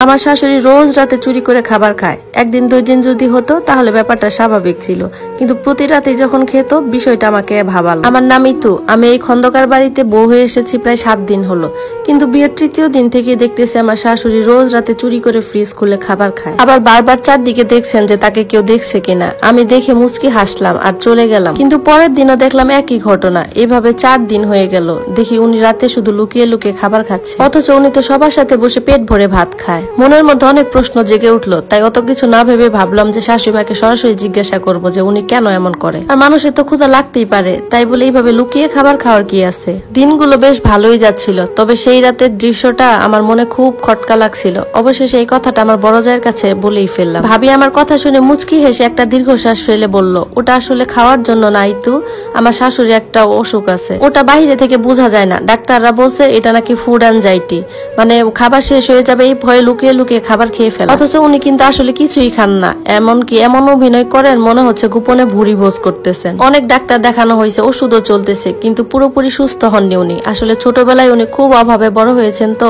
আমার শাশুড়ি রোজ রাতে চুরি করে খাবার খায়। একদিন দুই দিন যদি হতো তাহলে ব্যাপারটা স্বাভাবিক ছিল, কিন্তু প্রতি রাতে যখন খেত বিষয়টা আমাকে ভাবাল। আমার নাম ইতু, আমি এই খন্দকার বাড়িতে বউ হয়ে এসেছি প্রায় 7 দিন হলো, কিন্তু বিয়ের তৃতীয় দিন থেকে দেখতেছি আমার শাশুড়ি রোজ রাতে চুরি করে ফ্রিজ খুলে খাবার খায়। আবার বারবার চারদিকে দেখছেন যে তাকে কেউ দেখছে কিনা। আমি দেখে মুচকি হাসলাম আর চলে গেলাম, কিন্তু পরের দিনও দেখলাম একই ঘটনা। এভাবে 4 দিন হয়ে গেল, দেখি উনি রাতে শুধু লুকিয়ে লুকিয়ে খাবার খাচ্ছে, অথচ উনি তো সবার সাথে বসে পেট ভরে ভাত খায়। মনের মধ্যে অনেক প্রশ্ন জেগে উঠলো, তাই অত কিছু না ভেবে ভাবলাম যে শাশুড়িমাকে সরাসরি জিজ্ঞাসা করব যে উনি কেন এমন করে। আর মানুষের তো ক্ষুধা লাগতেই পারে, তাই বলে এইভাবে লুকিয়ে খাবার খাওয়ার কি আছে। দিনগুলো বেশ ভালোই যাচ্ছিল, তবে সেই রাতের দৃশ্যটা আমার মনে খুব খটকা লাগছিল। অবশেষে এই কথাটা আমার বড় জায়ের কাছে বলেই ফেললাম। ভাবি আমার কথা শুনে মুচকি হেসে একটা দীর্ঘশ্বাস ফেলে বলল, ওটা আসলে খাওয়ার জন্য না ইতু, আমার শাশুড়ি একটা অসুখ আছে, ওটা বাইরে থেকে বোঝা যায় না। ডাক্তাররা বলছে এটা নাকি ফুড অ্যানজাইটি, মানে খাবার শেষ হয়ে যাবে এই ভয়ে লুকিয়ে লুকিয়ে খাবার খেয়ে ফেলা। অথচ উনি কিন্তু আসলে কিছুই খান না, এমনকি এমন অভিনয় করেন মনে হচ্ছে গোপনে ভুঁড়ি ভোজ করতেছেন। অনেক ডাক্তার দেখানো হয়েছে, ওষুধও চলতেছে, কিন্তু পুরোপুরি সুস্থ হননি উনি। আসলে ছোটবেলায় উনি খুব অভাবে বড় হয়েছেন, তো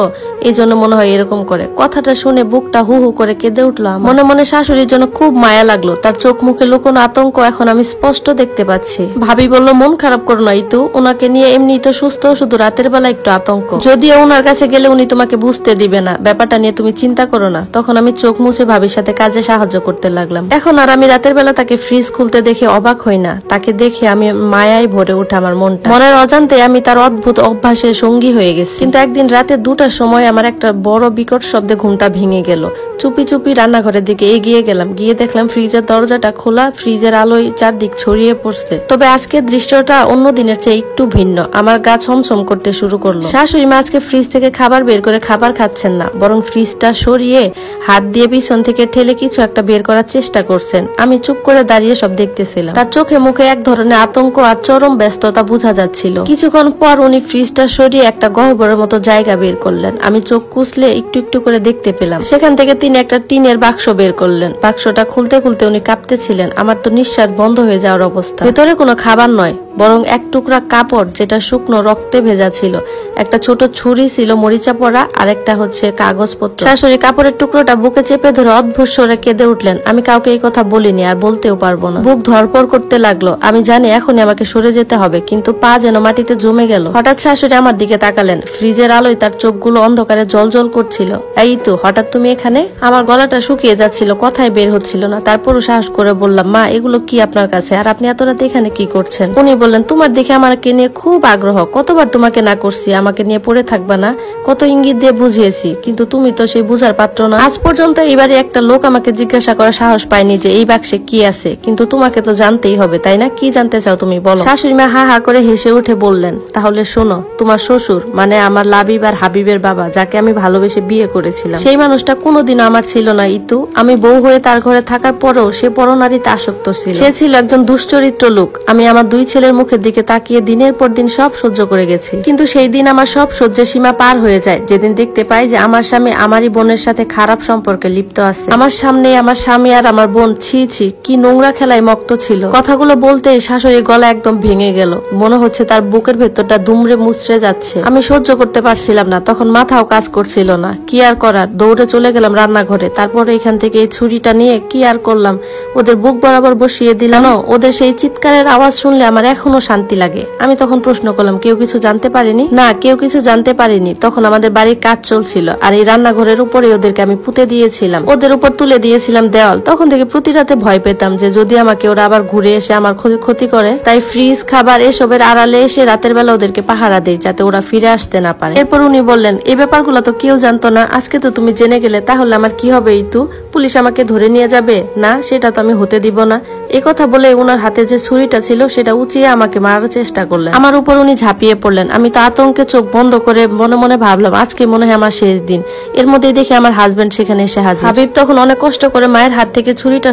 এই জন্য মনে হয় এরকম করে। কথাটা শুনে বুকটা হু হু করে কেঁদে উঠলাম। মনে মনে শাশুড়ির জন্য খুব মায়া লাগলো, তার চোখ মুখে লুকোনো আতঙ্ক এখন আমি স্পষ্ট দেখতে পাচ্ছি। ভাবি বলল, মন খারাপ করো না ইতু, ওনাকে নিয়ে এমনি তো সুস্থ, শুধু রাতের বেলা একটু আতঙ্ক। যদিও ওনার কাছে গেলে উনি তোমাকে বুঝতে দিবে না, ব্যাপারটা নিয়ে তুমি চিন্তা করো না। তখন আমি চোখ মুছে ভাবির সাথে কাজে সাহায্য করতে লাগলাম। এখন আর আমি রাতের বেলা তাকে ফ্রিজ খুলতে দেখে অবাক হই না, তাকে দেখে আমি মায়ায় ভরে উঠে আমার মনটা। মনের অজান্তে আমি তার অদ্ভুত অভ্যাসের সঙ্গী হয়ে গেছি। কিন্তু একদিন রাতে 2টার সময় আমার একটা বড় বিকট শব্দে ঘুমটা ভেঙে গেল। চুপি চুপি রান্নাঘরের দিকে এগিয়ে গেলাম, গিয়ে দেখলাম ফ্রিজের দরজাটা খোলা, ফ্রিজের আলোয় চারদিক ছড়িয়ে পড়ছে। তবে আজকের দৃশ্যটা অন্য দিনের চেয়ে একটু ভিন্ন। আমার গা ছমছম করতে শুরু করলো। শাশুড়ি মা আজকে ফ্রিজ থেকে খাবার বের করে খাবার খাচ্ছেন না, বরং ফ্রিজটা সরিয়ে হাত দিয়ে পিছন থেকে ঠেলে কিছু একটা বের করার চেষ্টা করছেন। আমি চুপ করে দাঁড়িয়ে সব দেখতেছিলাম। তার চোখে মুখে এক ধরনের আতঙ্ক আর চরম ব্যস্ততা বোঝা যাচ্ছিল। কিছুক্ষণ পর উনি ফ্রিজটা সরিয়ে একটা গহ্বরের মতো জায়গা বের করলেন। আমি চোখ কুচলে একটু একটু করে দেখতে পেলাম সেখান থেকে তিনি একটা টিনের বাক্স বের করলেন। বাক্সটা খুলতে খুলতে উনি কাঁপতেছিলেন। আমার তো নিঃশ্বাস বন্ধ হয়ে যাওয়ার অবস্থা। ভেতরে কোনো খাবার নয়, বরং এক টুকরা কাপড় যেটা শুকনো রক্তে ভেজা ছিল। একটা ছোট ছুরি ছিল মরিচা পড়া, আর একটা হচ্ছে কাগজপত্র। শাশুড়ি কাপড়ের টুকরোটা বুকে চেপে ধরে অদ্ভুত স্বরে কেঁদে উঠলেন। আমি কাউকে এই কথা বলিনি, আর বলতেও পারবো না। বুক ধরপড় করতে লাগলো। আমি জানি এখনই আমাকে সরে যেতে হবে, কিন্তু পা যেন মাটিতে জমে গেল। হঠাৎ শাশুড়ি আমার দিকে তাকালেন। ফ্রিজের আলোয় তার চোখগুলো অন্ধকারে জলজল করছিল। এই তো, হঠাৎ তুমি এখানে? আমার গলাটা শুকিয়ে যাচ্ছিল, কথাই বের হচ্ছিল না। তারপরও সাহস করে বললাম, মা এগুলো কি আপনার কাছে, আর আপনি এত রাতে এখানে কি করছেন? উনি বললেন, তোমার দেখে আমাকে নিয়ে খুব আগ্রহ, কতবার তোমাকে না করছি আমাকে নিয়ে পড়ে থাকবা না, কত ইঙ্গিত দিয়ে বুঝিয়েছি, কিন্তু তুমি তো সেই বুঝার পাত্র না। আজ পর্যন্ত এবারে একটা লোক আমাকে জিজ্ঞাসা করার সাহস পায়নি যে এই বাক্সে কি আছে, কিন্তু তোমাকে তো জানতেই হবে তাই না? কি জানতে চাও তুমি, বলো। শাশুড়ি মা হা হা করে হেসে উঠে বললেন, তাহলে শোনো, তোমার শ্বশুর মানে আমার লাবিব আর হাবিবের বাবা, যাকে আমি ভালোবেসে বিয়ে করেছিলাম, সেই মানুষটা কোনোদিন আমার ছিল না ইতু। আমি বউ হয়ে তার ঘরে থাকার পরেও সে পরনারীতে আসক্ত ছিল। সে ছিল একজন দুশ্চরিত্র লোক। আমি আমার 2 ছেলের মুখের দিকে তাকিয়ে দিনের পর দিন সব সহ্য করে গেছি, কিন্তু সেই দিন আমার সব সহ্যের সীমা পার হয়ে যায় যেদিন দেখতে পাই যে আমার স্বামী আমারই বোনের সাথে খারাপ সম্পর্কে লিপ্ত আছে। আমার সামনে আমার স্বামী আর আমার বোন, ছি ছি, কি নোংরা খেলায় মক্ত ছিল। কথাগুলো বলতে শাশুড়ির গলা একদম ভেঙে গেল। মনে হচ্ছে তার বুকের ভেতরটা দুমড়ে মুচড়ে যাচ্ছে। আমি সহ্য করতে পারছিলাম না, তখন মাথাও কাজ করছিল না। কি আর করার, দৌড়ে চলে গেলাম রান্নাঘরে। তারপরে এখান থেকে এই ছুরিটা নিয়ে কি আর করলাম, ওদের বুক বরাবর বসিয়ে দিলাম। ওদের সেই চিৎকারের আওয়াজ শুনলে আমার এখনো শান্তি লাগে। আমি তখন প্রশ্ন করলাম, কেউ কিছু জানতে পারেনি? না, কেউ কিছু জানতে পারেনি। তখন আমাদের বাড়ির কাজ চলছিল, আর এই রান্নাঘরের উপরে ওদেরকে আমি পুঁতে দিয়েছিলাম, ওদের উপর তুলে দিয়েছিলাম দেওয়াল। তখন থেকে প্রতি রাতে ভয় পেতাম যে যদি আমাকে ওরা আবার ঘুরে এসে আমার ক্ষতি করে, তাই ফ্রিজ, খাবার এসবের আড়ালে এসে রাতের বেলা ওদেরকে পাহারা দেই, যাতে ওরা ফিরে আসতে না পারে। এরপর উনি বললেন, এই ব্যাপারগুলো তো কেউ জানতো না, আজকে তো তুমি জেনে গেলে, তাহলে আমার কি হবে ইতু? পুলিশ আমাকে ধরে নিয়ে যাবে? না, সেটা তো আমি হতে দিব না। এই কথা বলে ওনার হাতে যে ছুরিটা ছিল সেটা উঁচিয়ে আমাকে মারার চেষ্টা করলেন। আমার উপর উনি ঝাঁপিয়ে পড়লেন। আমি তো আতঙ্কে চোখ বন্ধ করে মনে মনে ভাবলাম, আজকে মনে হয় আমার শেষ দিন। এর মধ্যেই দেখি আমার হাজবেন্ড সেখানে এসে হাজির। হাবিব তখন অনেক কষ্ট করে মায়ের হাত থেকে ছুরিটা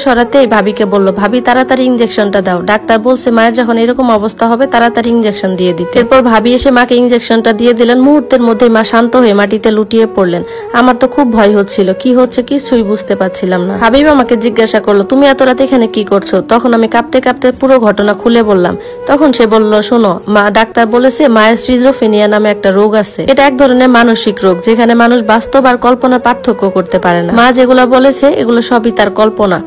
সরাতেই ভাবিকে বলল, ভাবি তাড়াতাড়ি ইনজেকশনটা দাও, ডাক্তার বলছে মায়ের যখন এরকম অবস্থা হবে তাড়াতাড়ি ইনজেকশন দিয়ে দিতে। এরপর ভাবি এসে মাকে ইনজেকশনটা দিয়ে দিলেন। মুহূর্তের মধ্যেই মা শান্ত হয়ে মাটিতে লুটিয়ে পড়লেন। আমার তো খুব ভয় হচ্ছিল, কি হচ্ছে কিছুই বুঝতে পারছিলাম না। হাবিব আমাকে জিজ্ঞাসা করলো, তুমি এত রাতে এখানে কি করছো? তখন আমি কাঁপতে কাঁপতে পুরো ঘটনা খুলে বললাম। বললাম। তখন সে বলল, শোনো মা, ডাক্তার বলেছে মায়ের সিজোফ্রেনিয়া নামে একটা রোগ আছে। এটা এক ধরনের মানসিক রোগ, যেখানে মানুষ বাস্তব আর কল্পনার পার্থক্য করতে পারে না। মা যেগুলো বলেছে এগুলো সবই তার কল্পনা,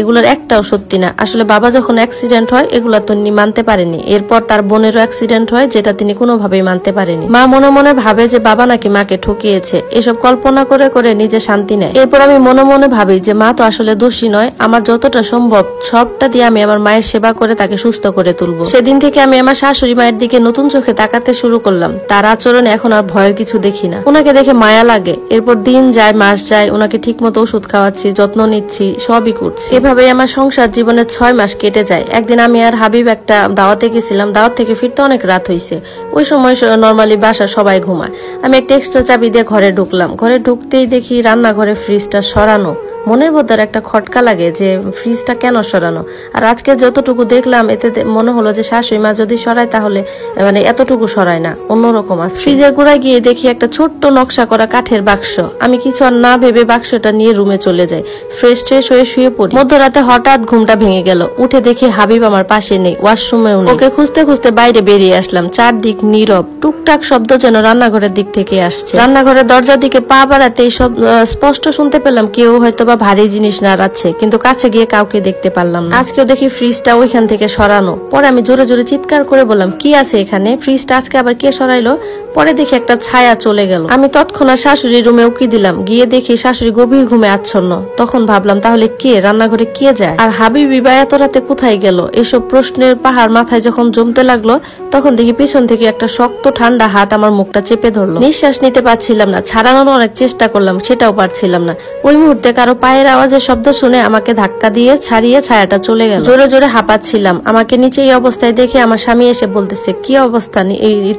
এগুলোর একটাও সত্যি না। আসলে বাবা যখন অ্যাক্সিডেন্ট হয় এগুলো তো মানতে পারেনি। এরপর তার বোনেরও অ্যাক্সিডেন্ট হয়, যেটা তিনি কোনোভাবেই মানতে পারেনি। মা মনে মনে ভাবে যে বাবা নাকি মাকে ঠকিয়েছে। এসব কল্পনা করে করে নিজে শান্তি নেয়। এরপর আমি মনে মনে ভাবি যে মা তো আসলে দোষী নয়, আমার যতটা সম্ভব সবটা দিয়ে আমি আমার মায়ের সেবা করে তাকে সুস্থ করে তুলবো। সেদিন থেকে আমি আমার শাশুড়ি মায়ের দিকে নতুন চোখে তাকাতে শুরু করলাম। তার আচরণে এখন আর ভয়ের কিছু দেখি না। ওনাকে দেখে মায়া লাগে। এরপর দিন যায়, মাস যায়, ওনাকে ঠিক মতো ওষুধ খাওয়াচ্ছি, যত্ন নিচ্ছি, সবই করছি। এভাবেই আমার সংসার জীবনের 6 মাস কেটে যায়। একদিন আমি আর হাবিব একটা দাওয়াতে গেছিলাম। দাওয়াত থেকে ফিরতে অনেক রাত হয়েছে। ওই সময় নর্মালি বাসা সবাই ঘুমায়। আমি একটা এক্সট্রা চাবি দিয়ে ঘরে ঢুকলাম। ঘরে ঢুকতেই দেখি রান্নাঘরে ফ্রিজটা সরানো। মনের ভেতর একটা খটকা লাগে যে ফ্রিজটা কেন সরানো। আর আজকে যতটুকু দেখলাম এতে মনে হলো যে শাশুড়ি মা যদি সরায় তাহলে মানে এতটুকু সরায় না, অন্যরকম আছে। ফ্রিজের গোড়ায় গিয়ে দেখি একটা ছোট্ট নকশা করা কাঠের বাক্স। আমি কিছু আর না ভেবে বাক্সটা নিয়ে রুমে চলে যাই। ফ্রেশ হয়ে শুয়ে পড়ি। মধ্যরাতে হঠাৎ ঘুমটা ভেঙে গেল। উঠে দেখি হাবিব আমার পাশে নেই, ওয়াশরুমেও নেই। ওকে খুঁজতে খুঁজতে বাইরে বেরিয়ে আসলাম। চারদিক নীরব। টুকটাক শব্দ যেন রান্নাঘরের দিক থেকে আসছে। রান্নাঘরের দরজার দিকে পা বাড়াতে সব স্পষ্ট শুনতে পেলাম কেউ হয়তো বা ভারী জিনিস নাড়াচ্ছে, কিন্তু কাছে গিয়ে কাউকে দেখতে পারলাম না। আজকেও দেখি ফ্রিজটা ওইখান থেকে সরানো। পরে আমি জোরে জোরে চিৎকার করে বললাম, কি আছে এখানে? ফ্রিজটা আজকে আবার কে সরাইলো? পরে দেখি একটা ছায়া চলে গেল। আমি তৎক্ষণাৎ শাশুড়ির রুমে উকি দিলাম। গিয়ে দেখি শাশুড়ি গভীর ঘুমে আচ্ছন্ন। তখন ভাবলাম তাহলে কে রান্নাঘরে কে যায়, আর হাবিবি বা এত রাতে কোথায় গেল? এসব প্রশ্নের পাহাড় মাথায় যখন জমতে লাগলো তখন দেখি পিছন থেকে একটা শক্ত ঠান্ডা হাত আমার মুখটা চেপে ধরলো। নিঃশ্বাস নিতে পারছিলাম না। ছাড়ানোর অনেক চেষ্টা করলাম, সেটাও পারছিলাম না। ওই মুহূর্তে কারো পায়ের আওয়াজের শব্দ শুনে আমাকে ধাক্কা দিয়ে ছাড়িয়ে ছায়াটা চলে গেল। জোরে জোরে হাঁপাচ্ছিলাম। আমাকে নিচে এই অবস্থায় দেখে আমার স্বামী এসে বলতেছে, কি অবস্থা,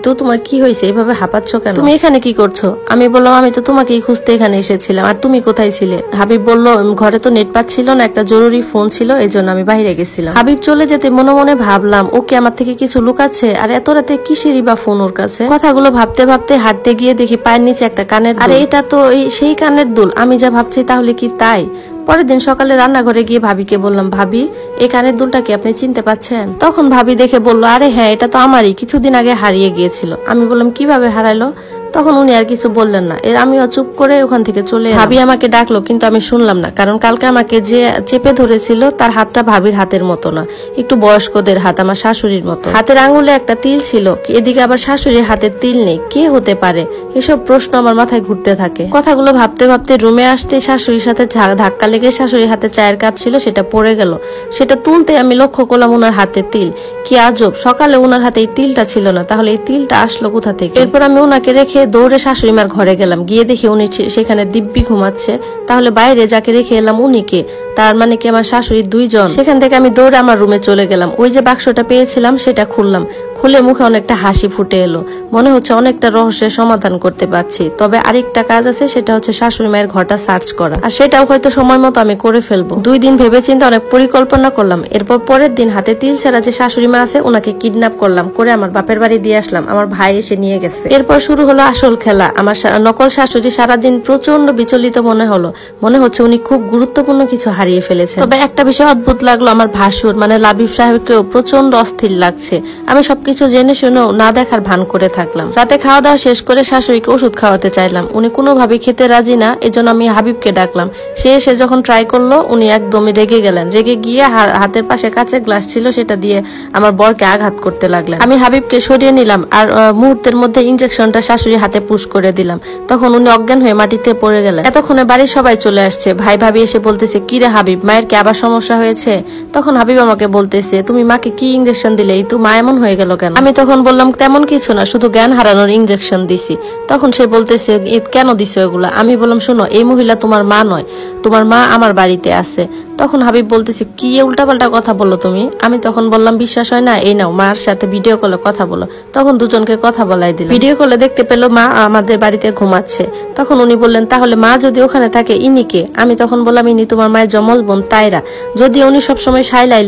তো তোমার কি হয়েছে, এভাবে হাঁপাচ্ছ কেন? তুমি এখানে কি করছো? আমি বললাম, আমি তো তোমাকেই খুঁজতে এখানে এসেছিলাম। আর তুমি কোথায় ছিলে? হাবিব বলল, ঘরে তো নেট পাচ্ছিল না, একটা জরুরি ফোন ছিল, এই জন্য আমি বাইরে গেছিলাম। হাবিব চলে যেতে মনে মনে ভাবলাম ওকে আমার থেকে কিছু লুকাচ্ছে, আর এত রাতে কিসেরই বা ফোন ওর কাছে। কথাগুলো ভাবতে ভাবতে হাঁটতে গিয়ে দেখি পায়ের নিচে একটা কানের দুল। আর এটা তো সেই কানের দুল। আমি যা ভাবছি তাহলে কি তাই? পরের দিন সকালে রান্নাঘরে গিয়ে ভাবিকে বললাম, ভাবি এই কানের দুলটা কি আপনি চিনতে পাচ্ছেন? তখন ভাবি দেখে বলল, আরে হ্যাঁ, এটা তো আমারই, কিছুদিন আগে হারিয়ে গিয়েছিল। আমি বললাম, কিভাবে হারাইলো? তখন উনি আর কিছু বললেন না। আমিও চুপ করে ওখান থেকে চলে এলাম। ভাবি আমাকে ডাকলো, কিন্তু আমি শুনলাম না, কারণ কালকে আমাকে যে চেপে ধরেছিল তার হাতটা ভাবির হাতের মতো না, একটু বয়স্কদের হাত, আমার শাশুড়ির মতো। হাতের আঙুলে একটা তিল ছিল, এদিকে আবার শাশুড়ির হাতের তিল নেই। কে হতে পারে? এসব প্রশ্ন আমার মাথায় ঘুরতে থাকে। কথাগুলো ভাবতে ভাবতে রুমে আসতে শাশুড়ির সাথে ধাক্কা লেগে শাশুড়ির হাতে চায়ের কাপ ছিল, সেটা পড়ে গেল। সেটা তুলতে আমি লক্ষ্য করলাম ওনার হাতে তিল। কি আজব, সকালে ওনার হাতে এই তিলটা ছিল না, তাহলে এই তিলটা আসলো কোথা থেকে? এরপর আমি ওনাকে রেখে দৌড়ে শাশুড়িমার ঘরে গেলাম। গিয়ে দেখি উনি সেখানে দিব্যি ঘুমাচ্ছে। তাহলে বাইরে যাকে রেখে এলাম উনি কে? তার মানে কি আমার শাশুড়ি 2 জন? সেখান থেকে আমি দৌড়ে আমার রুমে চলে গেলাম। ওই যে বাক্সটা পেয়েছিলাম সেটা খুললাম। খুলে মুখে অনেকটা হাসি ফুটে এলো। মনে হচ্ছে অনেকটা রহস্যের সমাধান করতে পারছি। তবে আরেকটা কাজ আছে, সেটা হচ্ছে শাশুড়ি মায়ের ঘরটা সার্চ করা, আর সেটাও হয়তো সময় মতো আমি করে ফেলবো। 2 দিন ভেবেচিন্তে অনেক পরিকল্পনা করলাম। এরপর পরের দিন হাতে তিল ছাড়া যে শাশুড়ি মা আছে ওনাকে কিডন্যাপ করলাম, করে আমার বাপের বাড়ি দিয়ে আসলাম। আমার ভাই এসে নিয়ে গেছে। এরপর শুরু হলো আসল খেলা। আমার নকল শাশুড়ি সারাদিন প্রচন্ড বিচলিত মনে হলো। মনে হচ্ছে উনি খুব গুরুত্বপূর্ণ কিছু হারিয়ে ফেলেছে। তবে একটা বিষয় অদ্ভুত লাগলো, আমার ভাসুর মানে লাবিব সাহেবকেও প্রচন্ড অস্থির লাগছে। আমি সবকিছু জেনে শুনেও না দেখার ভান করে থাকলাম। রাতে খাওয়া দাওয়া শেষ করে শাশুড়িকে ওষুধ খাওয়াতে চাইলাম, উনি কোনোভাবে খেতে রাজি না। এজন্য আমি হাবিবকে ডাকলাম। সে এসে যখন ট্রাই করলো উনি একদমই রেগে গেলেন। রেগে গিয়ে হাতের পাশে কাঁচের গ্লাস ছিল, সেটা দিয়ে আমার বরকে আঘাত করতে লাগলেন। আমি হাবিবকে সরিয়ে নিলাম আর মুহূর্তের মধ্যে ইনজেকশনটা শাশুড়ি হাতে পুশ করে দিলাম। তখন উনি অজ্ঞান হয়ে মাটিতে পড়ে গেলেন। এতক্ষণে বাড়ির সবাই চলে আসছে। ভাই ভাবি এসে বলতেছে, কি রে হাবিব, মায়ের কি আবার সমস্যা হয়েছে? তখন হাবিব আমাকে বলতেছে, তুমি মাকে কি ইনজেকশন দিলে, এই তো মা এমন হয়ে গেল কেন? আমি তখন বললাম, তেমন কিছু না, শুধু জ্ঞান হারানোর ইনজেকশন দিছি। তখন সে বলতেছে, কেন দিছো এগুলা? আমি বললাম, শোনো, এই মহিলা তোমার মা নয়, তোমার মা আমার বাড়িতে আছে। তখন হাবিব বলতেছে, কি উল্টাপাল্টা কথা বললো তুমি? আমি তখন বললাম, বিশ্বাস হয় না, এই নাও মার সাথে ভিডিও কলে কথা বলো। তখন দুজনকে কথা বলাই দিল। ভিডিও কলে দেখতে পেল মা আমাদের বাড়িতে ঘুমাচ্ছে। তখন উনি বললেন, তাহলে মা যদি ওখানে থাকে ইনি কে? আমি তখন বললাম, ইনি তোমার মায়ের যমজ বোন তাইরা, যদি উনি সবসময় সাইলাই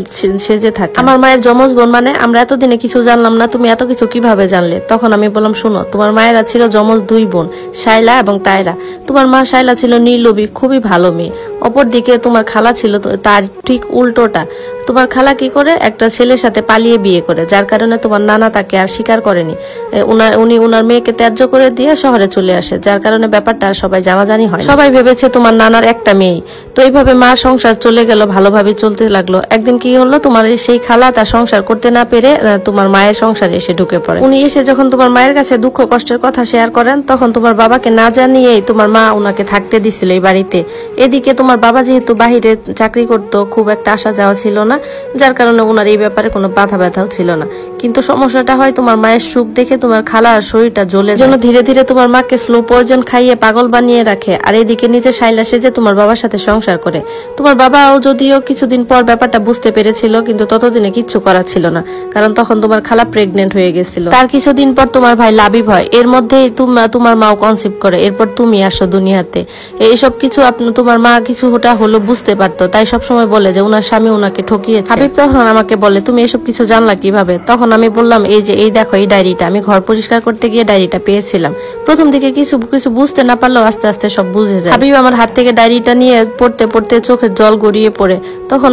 সেজে থাকে। আমার মায়ের যমজ বোন মানে? আমরা এতদিনে কিছু জানলাম না, তুমি এত কিছু কিভাবে জানলে? তখন আমি বললাম, শোনো, তোমার মায়েরা ছিল যমজ 2 বোন, শাইলা এবং তাইরা। তোমার মা শাইলা ছিল নির্লোভী, খুবই ভালো মেয়ে। অপরদিকে তোমার খালা ছিল তার ঠিক উল্টোটা। তোমার খালা কি করে, একটা ছেলের সাথে পালিয়ে বিয়ে করে, যার কারণে তোমার নানা তাকে আর স্বীকার করেনি। উনি উনার মেয়েকে ত্যায্য করে দিয়ে শহরে চলে আসে, যার কারণে ব্যাপারটা সবাই জানাজানি হয়। সবাই ভেবেছে তোমার নানার একটা মেয়ে। তো এইভাবে মা সংসার চলে গেল, ভালোভাবে চলতে লাগলো। একদিন কি হলো, তোমার সেই খালা তার সংসার করতে না পেরে তোমার মায়ের সংসারে এসে ঢুকে পড়ে। উনি এসে যখন তোমার মায়ের কাছে দুঃখ কষ্টের কথা শেয়ার করেন, তখন তোমার বাবাকে না জানিয়েই তোমার মা উনাকে থাকতে দিছিল এই বাড়িতে। এদিকে তোমার বাবা যেহেতু বাহিরে চাকরি করতো, খুব একটা আসা যাওয়া ছিল না, যার কারণে উনার এই ব্যাপারে কোনো বাধা ব্যথাও ছিল না। কিন্তু সমস্যাটা হয় তোমার মায়ের সুখ দেখে তোমার খালার শরীরটা জ্বলে যায়, ধীরে ধীরে তোমার মাকে স্লো পয়জন খাইয়ে পাগল বানিয়ে রাখে। আর এদিকে নিজে শাইলা সেজে তোমার বাবার সাথে সংসার করে। তোমার বাবাও যদিও কিছুদিন পর ব্যাপারটা বুঝতে পেরেছিল, কিন্তু ততদিনে কিচ্ছু করার ছিল না, কারণ তখন তোমার খালা প্রেগনেন্ট হয়ে গেছিল। তার কিছুদিন পর তোমার ভাই লাবিব হয়, এর মধ্যেই তোমার মাও কনসিভ করে। এরপর তুমি আসো দুনিয়াতে। এইসব কিছু তোমার মা কিছুটা হলো বুঝতে পারতো, তাই সবসময় বলে যে উনার স্বামী উনাকে ঠকিয়েছে। হাবিব তখন আমাকে বলে, তুমি এসব কিছু জানলা কিভাবে? তখন আমি বললাম, এই দেখো এই ডায়েরিটা, আমি ঘর পরিষ্কার করতে গিয়ে ডায়েরিটা পেয়েছিলাম। প্রথম দিকে কিছু বুঝতে না পারলেও আস্তে আস্তে সব বুঝে যায়। হাবিব আমার হাত থেকে ডায়েরিটা নিয়ে পড়তে পড়তে চোখের জল গড়িয়ে পড়ে। তখন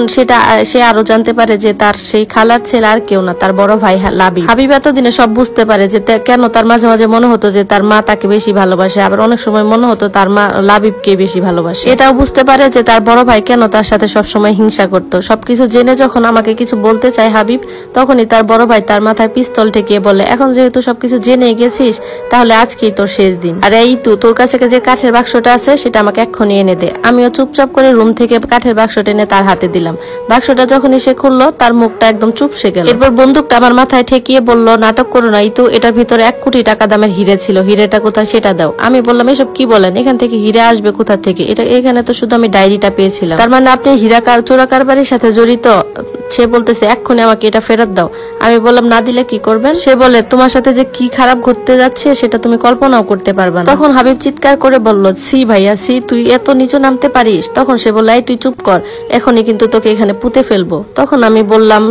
সে আরো জানতে পারে যে তার সেই খালার ছেলে আর কেউ না, তার বড় ভাই লাবিব। হাবিব এতদিনে সব বুঝতে পারে যে কেন তার মাঝে মাঝে মনে হতো যে তার মা তাকে বেশি ভালোবাসে, আবার অনেক সময় মনে হতো তার মা লাবিবকে বেশি ভালোবাসে। এটাও বুঝতে পারে যে তার বড় ভাই কেন তার সাথে সবসময় হিংসা করতো। সবকিছু জেনে যখন আমাকে কিছু বলতে চায় হাবিব, তখনই তার বড় ভাই তার মাথায় পিস্তল ঠেকিয়ে বলে, এখন যেহেতু সবকিছু জেনে গেছিস, তাহলে আজকেই তোর শেষ দিন। আর এই তোর কাছে যে কাঠের বাক্সটা আছে সেটা আমাকে এক্ষুনি এনে দে। আমিও চুপচাপ করে রুম থেকে কাঠের বাক্সটা এনে তার হাতে দিলাম। বাক্সটা যখনই সে খুললো, তার মুখটা একদম চুপসে গেল। এরপর বন্দুকটা আমার মাথায় ঠেকিয়ে বলল, নাটক করো না, এটার ভিতরে 1 কোটি টাকা দামের হিরে ছিল, হিরেটা কোথায় সেটা দাও। আমি বললাম, এসব কি বলেন, এখান থেকে হিরে আসবে কোথা থেকে? এখানে তো শুধু আমি ডায়েরিটা পেয়েছিলাম। তার মানে আপনি চোরা কারবারির সাথে জড়িত? সে বলতেছে, এক্ষুনি আমাকে এটা ফেরত দাও। আমি বললাম, না দিলে কি করবেন? সে বলে, তোমার সাথে যে কি খারাপ ঘটতে যাচ্ছে সেটা তুমি কল্পনাও করতে পারবা না। তখন হাবিব চিৎকার করে বলল, সি ভাইয়া সি, তুই এত নিচে নামতে পারিস? তখন সে বলল, এই তুই চুপ কর, এখনই কিন্তু তোকে এখানে পুঁতে ফেলবো। তখন আমি বললাম,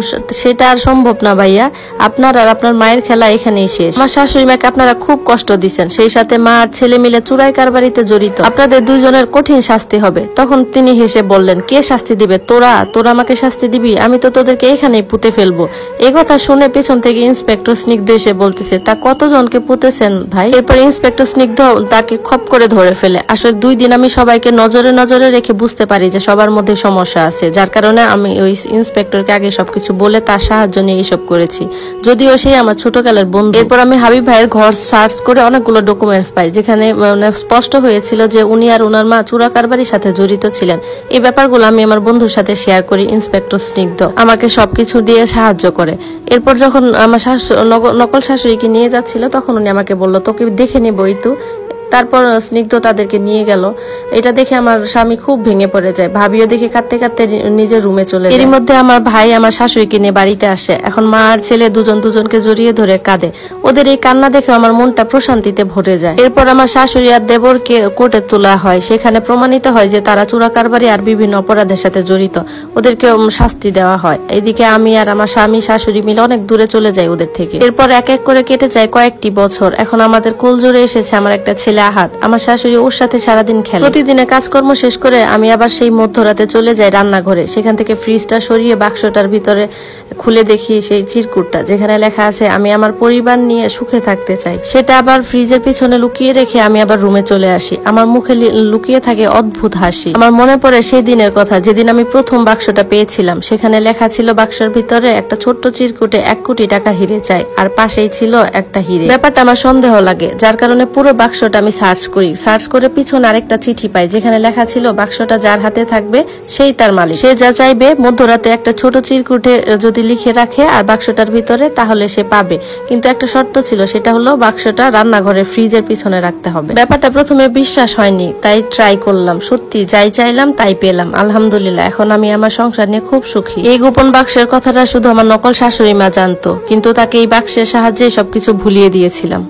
সেটা আর সম্ভব না ভাইয়া, আপনার আর আপনার মায়ের খেলা এখানেই শেষ। আমার শাশুড়ি মাকে আপনারা খুব কষ্ট দিচ্ছেন, সেই সাথে মা আর ছেলে মিলে চুরাই কারবারিতে জড়িত, আপনাদের দুইজনের কঠিন শাস্তি হবে। তখন তিনি হেসে বললেন, কে শাস্তি দিবে? তোরা আমাকে শাস্তি দিবি? আমি তো তোদেরকে এখানেই পুঁতে ফেলবো। এই কথা শুনে পেছন থেকে ইন্সপেক্টর স্নিগ্ধ এসে বলতেছে, তা কতজনকে পুঁতেছেন ভাই? এরপর ইন্সপেক্টর স্নিগ্ধ তাকে খপ করে ধরে ফেলে। আসলে 2 দিন আমি সবাইকে নজরে রেখে বুঝতে পারি যে সবার মধ্যে সমস্যা আছে, যার কারণে আমি ওই ইন্সপেক্টরকে আগে সবকিছু বলে তার সাহায্য নিয়ে এইসব করেছি, যদিও সে আমার ছোটকালের বন্ধু। এরপর আমি হাবিব ভাইয়ের ঘর সার্চ করে অনেকগুলো ডকুমেন্টস পাই, যেখানে স্পষ্ট হয়েছিল যে উনি আর উনার মা চোরা কারবারির সাথে জড়িত ছিলেন। এই ব্যাপারগুলো আমি আমার বন্ধুর সাথে শেয়ার করি। ইন্সপেক্টর স্নিগ্ধ আমাকে সবকিছু দিয়ে সাহায্য করে। এরপর যখন আমার নকল শাশুড়িকে নিয়ে যাচ্ছিল, তখন উনি আমাকে বললো, তোকে দেখে নিবই তো। তারপর স্নিগ্ধ তাদেরকে নিয়ে গেল। এটা দেখে আমার স্বামী খুব ভেঙে পড়ে যায়। ভাবিও দেখে কাঁদতে কাঁদতে নিজের রুমে চলে যায়। এরই মধ্যে আমার ভাই আমার শাশুড়িকে নিয়ে বাড়িতে আসে। এখন মা আর ছেলে দুজনকে জড়িয়ে ধরে কাঁদে। ওদের এই কান্না দেখে আমার মনটা প্রশান্তিতে ভরে যায়। এরপর আমার শাশুড়ি আর দেবরকে কোর্টে তোলা হয়। সেখানে প্রমাণিত হয় যে তারা চোরা কারবারি আর বিভিন্ন অপরাধের সাথে জড়িত। ওদেরকে শাস্তি দেওয়া হয়। এদিকে আমি আর আমার স্বামী শাশুড়ি মিলে অনেক দূরে চলে যাই ওদের থেকে। এরপর এক এক করে কেটে যায় কয়েকটি বছর। এখন আমাদের কোল জোরে এসেছে আমার একটা ছেলে আহাত। আমার শাশুড়ি ওর সাথে সারাদিন খেলে। প্রতিদিনের কাজকর্ম শেষ করে আমি আবার সেই মধ্যরাতে চলে যাই রান্নাঘরে। সেখান থেকে ফ্রিজটা সরিয়ে বাক্সটার ভিতরে খুলে দেখি সেই চিরকুটটা, যেখানে লেখা আছে, আমি আমার পরিবার নিয়ে সুখে থাকতে চাই। সেটা আবার ফ্রিজের পিছনে লুকিয়ে রেখে আমি আবার রুমে চলে আসি। আমার মুখে লুকিয়ে থাকে অদ্ভুত হাসি। আমার মনে পড়ে সেই দিনের কথা, যেদিন আমি প্রথম বাক্সটা পেয়েছিলাম। সেখানে লেখা ছিল, বাক্সের ভিতরে একটা ছোট্ট চিরকুটে 1 কোটি টাকা হিরে চাই, আর পাশেই ছিল একটা হিরে। ব্যাপারটা আমার সন্দেহ লাগে, যার কারণে পুরো বাক্সটা আমি সার্চ করে পিছনে আরেকটা চিঠি পাই, যেখানে লেখা ছিল, বাক্সটা যার হাতে থাকবে সেই তার মালিক। সে যা চাইবে মধ্যরাতে একটা ছোট চিরকুটে যদি লিখে রাখে আর বাক্সটার ভিতরে, তাহলে সে পাবে। কিন্তু একটা শর্ত ছিল, সেটা হলো বাক্সটা রান্নাঘরের ফ্রিজের পিছনে রাখতে হবে। ব্যাপারটা প্রথমে বিশ্বাস হয়নি, তাই ট্রাই করলাম। সত্যি যাই চাইলাম তাই পেলাম। আলহামদুলিল্লাহ, এখন আমি আমার সংসার নিয়ে খুব সুখী। এই গোপন বাক্সের কথাটা শুধু আমার নকল শাশুড়ি মা জানতো, কিন্তু তাকে এই বাক্সের সাহায্যে সবকিছু ভুলিয়ে দিয়েছিলাম।